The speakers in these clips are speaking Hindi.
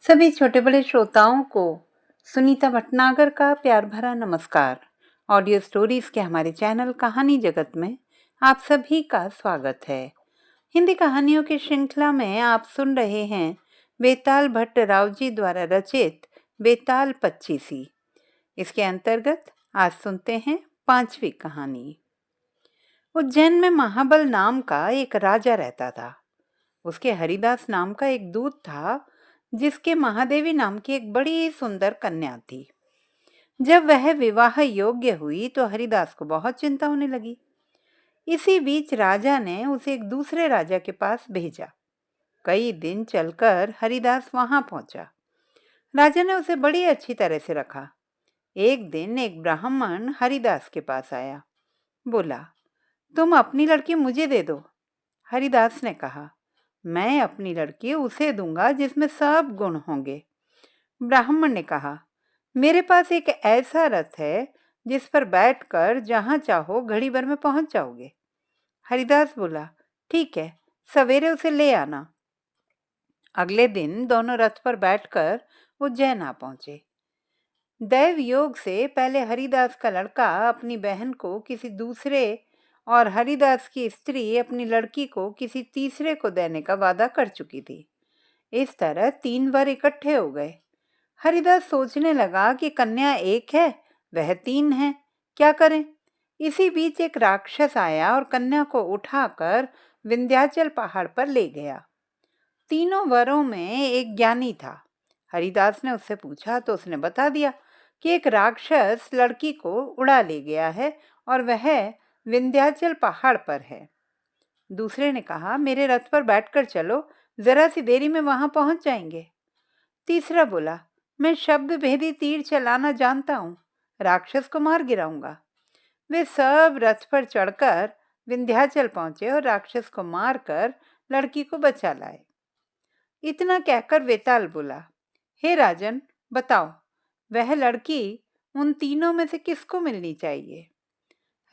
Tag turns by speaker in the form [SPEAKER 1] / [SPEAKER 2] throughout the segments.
[SPEAKER 1] सभी छोटे बड़े श्रोताओं को सुनीता भटनागर का प्यार भरा नमस्कार। ऑडियो स्टोरीज के हमारे चैनल कहानी जगत में आप सभी का स्वागत है। हिंदी कहानियों की श्रृंखला में आप सुन रहे हैं बेताल भट्ट राव जी द्वारा रचित बेताल पच्चीसी। इसके अंतर्गत आज सुनते हैं 5वीं कहानी। उज्जैन में महाबल नाम का एक राजा रहता था। उसके हरिदास नाम का एक दूत था, जिसके महादेवी नाम की एक बड़ी सुंदर कन्या थी। जब वह विवाह योग्य हुई तो हरिदास को बहुत चिंता होने लगी। इसी बीच राजा ने उसे एक दूसरे राजा के पास भेजा। कई दिन चलकर हरिदास वहां पहुंचा। राजा ने उसे बड़ी अच्छी तरह से रखा। एक दिन एक ब्राह्मण हरिदास के पास आया। बोला, तुम अपनी लड़की मुझे दे दो। हरिदास ने कहा, मैं अपनी लड़की उसे दूंगा जिसमें सब गुण होंगे। ब्राह्मण ने कहा, मेरे पास एक ऐसा रथ है जिस पर बैठकर जहां चाहो घड़ी भर में पहुंच जाओगे। हरिदास बोला, ठीक है, सवेरे उसे ले आना। अगले दिन दोनों रथ पर बैठकर उज्जैन आ पहुंचे। दैव योग से पहले हरिदास का लड़का अपनी बहन को किसी दूसरे और हरिदास की स्त्री अपनी लड़की को किसी तीसरे को देने का वादा कर चुकी थी। इस तरह 3 वर इकट्ठे हो गए। हरिदास सोचने लगा कि कन्या एक है, वह 3 है, क्या करें। इसी बीच एक राक्षस आया और कन्या को उठाकर विंध्याचल पहाड़ पर ले गया। तीनों वरों में एक ज्ञानी था। हरिदास ने उससे पूछा तो उसने बता दिया कि एक राक्षस लड़की को उड़ा ले गया है और वह विंध्याचल पहाड़ पर है। दूसरे ने कहा, मेरे रथ पर बैठकर चलो, जरा सी देरी में वहां पहुंच जाएंगे। तीसरा बोला, मैं शब्द भेदी तीर चलाना जानता हूं, राक्षस को मार गिराऊंगा। वे सब रथ पर चढ़कर विंध्याचल पहुंचे और राक्षस को मारकर लड़की को बचा लाए। इतना कहकर वेताल बोला, हे राजन, बताओ वह लड़की उन तीनों में से किसको मिलनी चाहिए।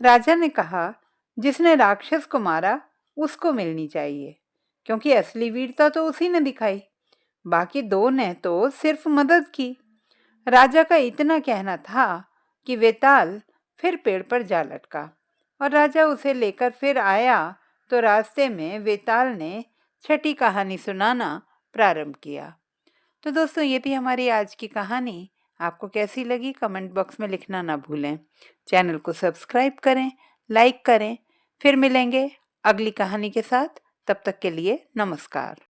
[SPEAKER 1] राजा ने कहा, जिसने राक्षस को मारा उसको मिलनी चाहिए, क्योंकि असली वीरता तो उसी ने दिखाई। बाकी 2 ने तो सिर्फ मदद की। राजा का इतना कहना था कि वेताल फिर पेड़ पर जा लटका और राजा उसे लेकर फिर आया तो रास्ते में वेताल ने छठी कहानी सुनाना प्रारंभ किया। तो दोस्तों, ये थी हमारी आज की कहानी। आपको कैसी लगी कमेंट बॉक्स में लिखना ना भूलें। चैनल को सब्सक्राइब करें, लाइक करें। फिर मिलेंगे अगली कहानी के साथ। तब तक के लिए नमस्कार।